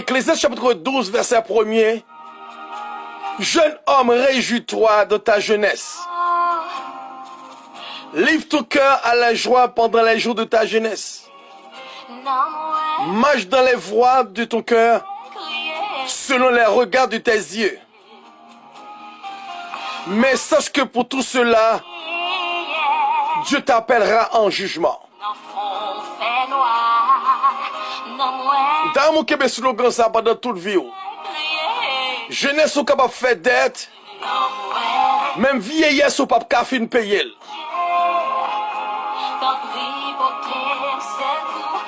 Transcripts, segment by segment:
Ecclésiaste chapitre 12, verset 1er. Jeune homme, réjouis-toi de ta jeunesse. Livre ton cœur à la joie pendant les jours de ta jeunesse. Marche dans les voies de ton cœur, selon les regards de tes yeux. Mais sache que pour tout cela, Dieu t'appellera en jugement. Dans mon Québec, slogan ça pendant toute vie. Jeunesse sont capables de faire dette. Même vieillesse sont pas capables de payer.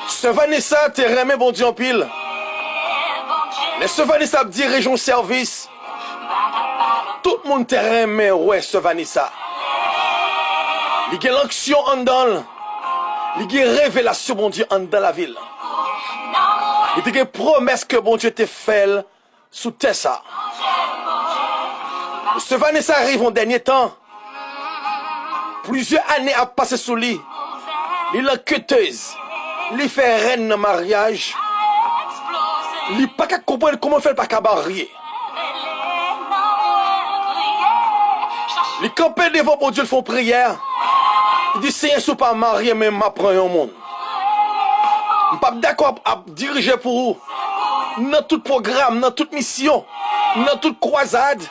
Ce Vanessa, t'es remis bon Dieu en pile. Les ce Vanessa dirige un service. Tout le monde t'est remis, ouais, ce Vanessa. Il y a l'action en dedans. Il y a révélation, bon Dieu, en dans la ville. Il y a promesse que bon Dieu t'a fait sous Tessa. Ce Vanessa arrive en dernier temps. Plusieurs années à passer sous lui. Il est quêteuse. Il fait reine dans le mariage. Il n'a pas qu'à comprendre comment faire pas qu'à barrier. Il campe devant mon Dieu, ils font prière. Il dit, Seigneur, si pas marié, mais m'apprends au monde. Je ne suis pas d'accord à diriger pour vous. Dans tout programme, dans toute mission, dans toute croisade.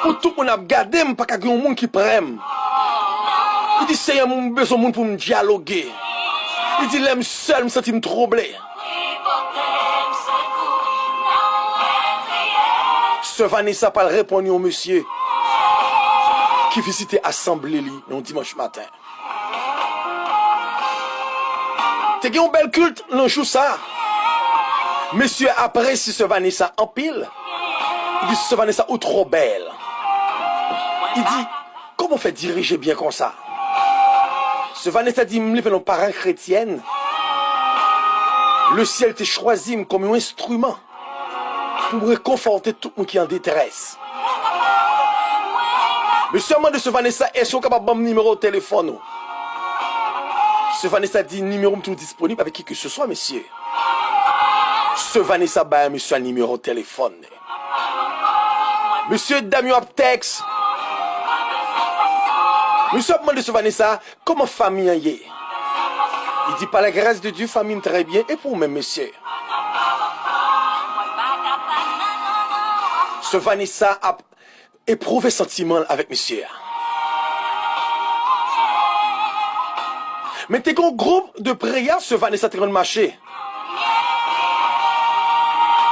Pour tout le monde a gardé, je ne pas qu'à un monde qui prenne. Il dit, Seigneur, j'ai besoin de monde pour me dialoguer. Il dit, l'aime seul, me sentir me troubler. Ce Vanessa pas répondre au monsieur qui visitait l'assemblée un dimanche matin. T'es un bel culte, non joue ça. Monsieur apprécie ce Vanessa en pile. Il dit, ce Vanessa ou trop belle. Il dit, comment fait diriger bien comme ça? Ce Vanessa dit, me lève nos parents chrétiens. Le ciel t'a choisi comme un instrument pour réconforter tout le monde qui est en détresse. Monsieur demande de ce Vanessa, est-ce qu'on capable de me numéro de téléphone? Ce Vanessa dit, numéro tout disponible avec qui que ce soit, monsieur. Ce Vanessa bah monsieur un numéro de téléphone. Monsieur Damien a texte. Monsieur demande de ce Vanessa, comment famille est? Il dit, par la grâce de Dieu, famille très bien. Et pour même, monsieur. Ce Vanessa a éprouvé sentiment avec monsieur. Mais t'es un groupe de prière, ce Vanessa t'es en marché.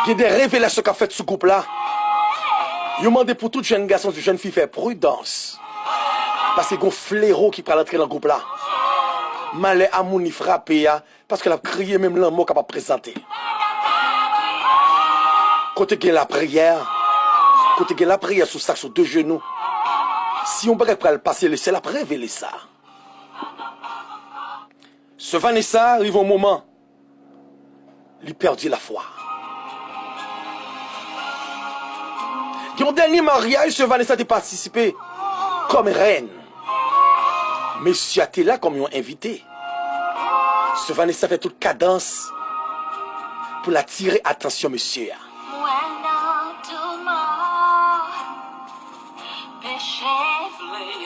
Il y a des révélations qu'a fait ce groupe-là. Il demande pour toute jeune garçon, toute jeune fille, faire prudence. Parce qu'il y a un fléau qui peut entrer dans le groupe-là. Malais à mon frappé, parce qu'elle a crié même le mot qu'elle n'a pas présenté. Côté que la prière, sous ça, sur deux genoux. Si on ne peut pas le passer, c'est la révéler ça. Ce Vanessa arrive au moment, il perdit la foi. Dans le dernier mariage, ce Vanessa a participé comme reine. Monsieur était là comme un invité. Ce Vanessa fait toute cadence pour l'attirer attention, monsieur.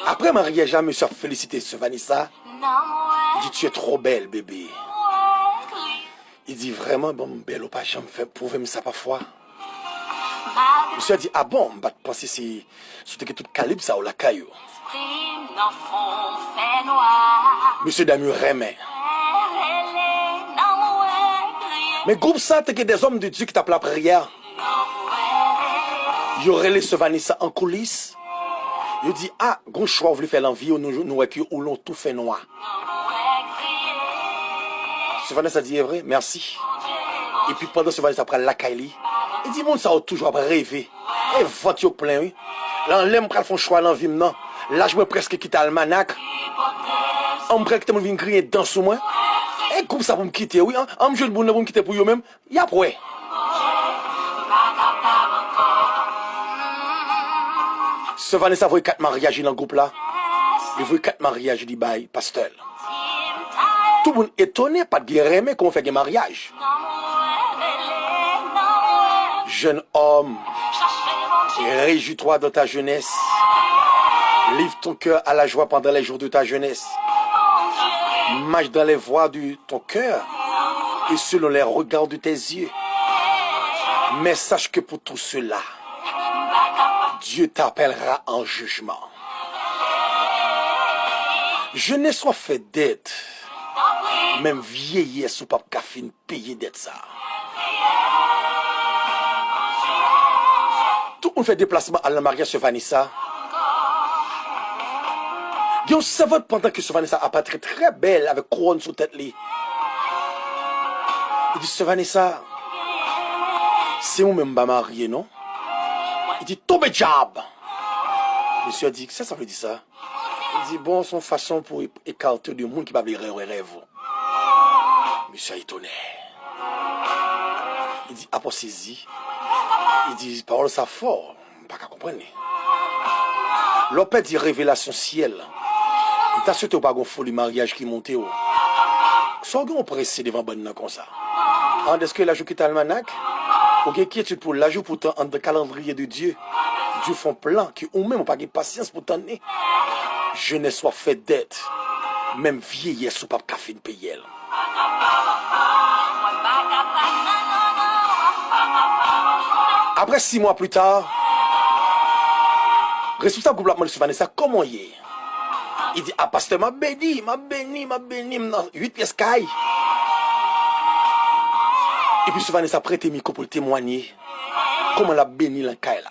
Après mariage, monsieur a félicité ce Vanessa. Il dit, tu es trop belle, bébé. Il dit, vraiment, bon, belle ou pas, j'aime faire prouver ça parfois. Monsieur a dit, ah bon, je pense que c'est tout calibre ça ou la caillou. Monsieur Damien remet. Mais groupe ça, t'es que des hommes de Dieu qui tapent la prière. Il y aurait les ce Vanessa en coulisses. Il dit, ah, gros choix, vous voulez faire l'envie, nous l'on tout fait noir. Ce Vanessa dit, est vrai, merci. Et puis pendant ce Vanessa prend la Kylie. Il dit, mon ça a toujours rêvé. Et vente au plein, oui. Là, on l'aime prendre son choix l'envie, non. Là, je me presque quitte Almanac. On me prête que je viens crier dans sous moi. Et comme ça pour me quitter, oui. On me joue le bon pour me quitter pour eux-mêmes. Il y a après. Ce Vanessa voit 4 mariages dans le groupe là. Il voit 4 mariages, il dit, bye, pasteur. Tout le monde étonné, pas de guerre, mais comment on fait des mariages. Jeune homme, réjouis-toi dans ta jeunesse. Livre ton cœur à la joie pendant les jours de ta jeunesse. Marche dans les voies de ton cœur et selon les regards de tes yeux. Mais sache que pour tout cela, Dieu t'appellera en jugement. Jeunesse soit fait d'être, même vieillesse ou pas café payer d'être ça. Tout le monde fait déplacement à la mariage sur Vanessa. Il y a un savant pendant que ce Vanessa apparaît très belle avec couronne sous tête. Il dit, ce Vanessa, c'est moi-même pas marié, non? Il dit, tombe job. Monsieur a dit, qu'est-ce que ça veut dire ça? Il dit, bon, son façon pour écarter du monde qui va rêver rêve. Monsieur est étonné. Il dit, après saisi. Il dit, parole ça fort. Pas qu'à comprendre. L'opère dit révélation ciel. Il t'a souhaité pas qu'on folie mariage qui monte haut. Sans qu'on presse devant bonne comme ça. Est-ce que l'ajout qui est almanach? Ok, qui est-il pour l'ajout pourtant entre le calendrier de Dieu? Dieu fait un plan qui ou même pas de patience pour t'en est. Jeunesse soit fait d'être. Même vieillesse ou pas café de payer. Après 6 mois plus tard, responsable groupe la sur Vanessa, comment il est? Il dit, ah pasteur, m'a béni, 8 pièces caille. Et puis sur Vanessa prête micro pour témoigner comment la béni la caille là.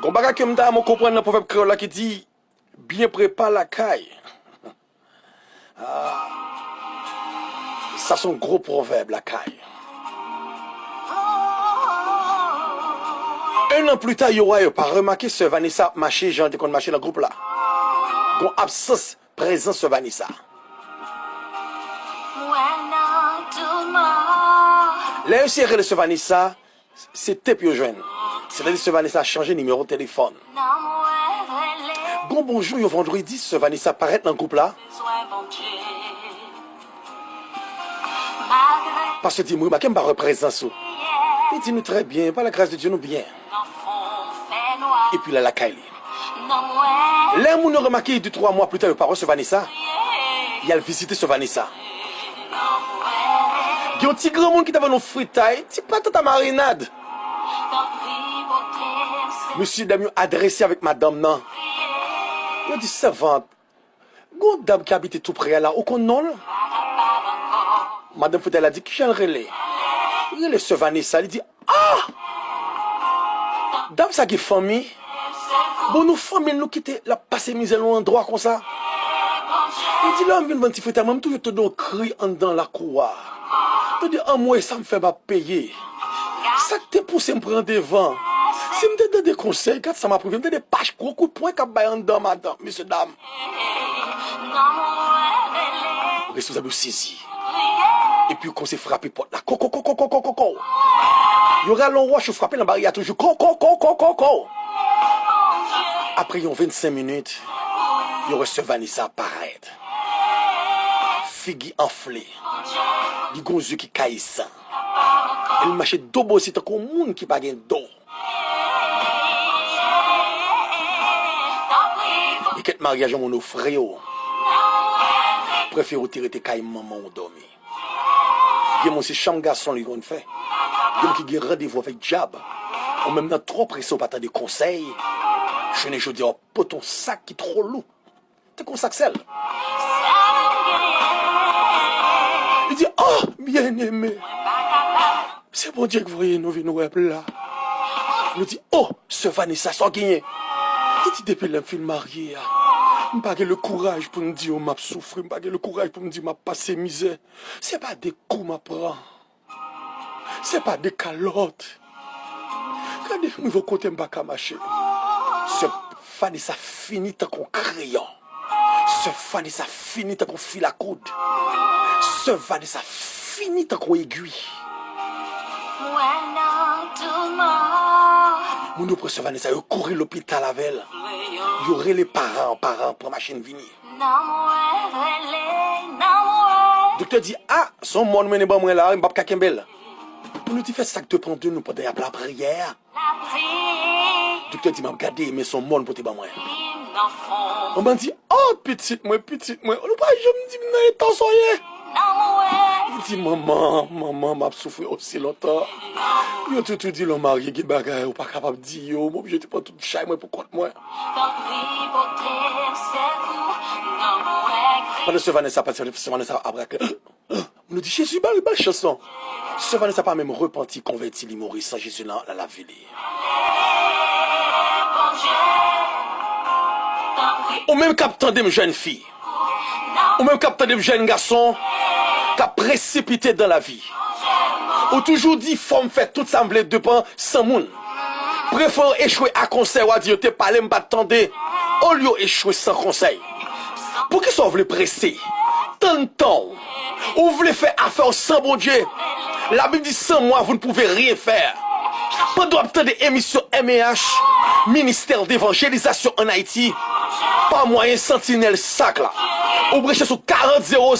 Gon baga que m'ta mon comprendre le proverbe créole là qui dit bien prépare la caille. Ça c'est un gros proverbe la caille. Un an plus tard, il y aura pas remarqué ce Vanessa marché, Jean de marché dans le groupe là. Gon absence présence ce Vanessa. Là, aussi, ce Vanessa, c'était plus jeune. C'est-à-dire que ce Vanessa a changé de numéro de téléphone. Bon bonjour, le vendredi, ce Vanessa apparaît dans le groupe là. Parce que dis-moi, je ne représente pas. Il dit nous très bien, par la grâce de Dieu, nous bien. Et puis là, la caille. Là, on a remarqué 2-3 mois plus tard, il parle ce Vanessa. Il a visité ce Vanessa. Il y a un petit grand monde qui t'a dans fritaille, c'est pas ta marinade. Monsieur Damien adressé avec madame, non. Il a dit, servante, une dame qui habite tout près là, au non? Madame Foutel a dit, qui j'ai le relais? Il est ce Vanessa, il dit, ah! Dame, ça qui est famille. Bon, nous, famille, nous quitter la passé misère loin endroit comme ça. Il dit, là, on vient de fritaille, même tout, je te donne cri en dans la cour. Je dis, en moi, ça me fait pas payer. Ça te pousse à me prendre devant. Si je me donne des conseils, quand ça m'a pris, je me donne des pages, gros coups de poing, quand je suis madame, monsieur, dame. Responsable saisi. Et puis, quand c'est frappé, porte là, coco. Il y aura l'on roi, je frappe la barrière toujours, coco. Après, il y a 25 minutes, il y aura ce Vanessa apparaître. Figue enflée. Il y a des yeux qui caillent. Elle marche d'eau, c'est un monde qui n'a pas d'eau. Et quel mariage mon frère préfère retirer tes cailles maman ou dormir. Il y a mon chambre garçon qui fait. Il y a rendez-vous avec diable. Ou même dans trop pression pas de conseils. Je n'ai pas dit oh pour ton sac qui est trop lourd. T'es qu'on sac sel. Il dit oh bien aimé. C'est bon Dieu que vous voyez nous venir là. Il dit oh ce Vanessa sans gagner. Il dit depuis le film marié. Je n'ai pas le courage pour me dire que je souffre, je n'ai pas le courage pour me dire que je passé misère. Ce n'est pas des coups que je prends. Ce n'est pas des calottes. Quand je vais côté, je ne vais pas marcher. Ce Vanessa finit tant qu'on crayon. Ce Vanessa finit tant qu'on fil à coude. Ce Vanessa finit tant qu'on aiguille. Mon nous ce Vanessa, il courir l'hôpital avec elle. Il y aurait les parents pour machine venir. Docteur dit, ah, son monde mène bon moi là, il m'a pas kembel. On nous dit, fait ça que te prend de nous pendant la prière. Docteur dit, m'a regardé, mais son monde pour te bon moi. On m'a dit, oh, petite moi. On nous pas, je me dis, mais temps soyez. Il dit, maman, m'a souffert aussi longtemps. Yo tout dit, le mari qui bagaille, ou pas capable de dire, yo, moi, je te prends tout le chat, moi, pour compte moi. Pendant ce Vanessa, après, on nous dit, Jésus, belle chanson. Ce Vanessa pas même repenti, converti, l'humoriste, sans Jésus là, la vie. Ou même captant des jeunes filles, ou même captant des jeunes garçons, qui a précipité dans la vie. Ou toujours dit, faut me faire tout ça, me dépend sans moun. Préfère échouer à conseil, ou à dire, t'es parlé, m'pas t'entendre, au lieu d'échouer sans conseil. Pour qui ça vous voulez presser? Tant de temps, ou vous voulez faire affaire sans bon Dieu? La Bible dit, sans moi, vous ne pouvez rien faire. Pendant obtenir des émissions MEH, ministère d'évangélisation en Haïti, par moyen sentinelle sac là. Ou brechez sur 40 00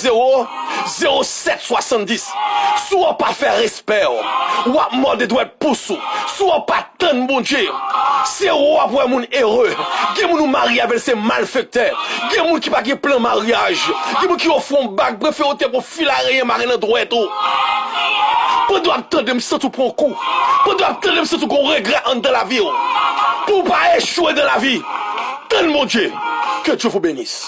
07 70. Soit pas faire respect, ou à mort de doigts pour sous. Soit pas tant bon Dieu. C'est roi pour un monde heureux. Qui moun marié avec ses malfaiteurs. Qui moun qui pas de plan mariage. Qui moun qui offre un bac, préfère pour filer mariner dans droit tout. Pendant attendre de me sentir pour un coup. Pendant attendre de me sentir qu'on regrette dans la vie. Pour pas échouer dans la vie. Tant mon Dieu. Que Dieu vous bénisse.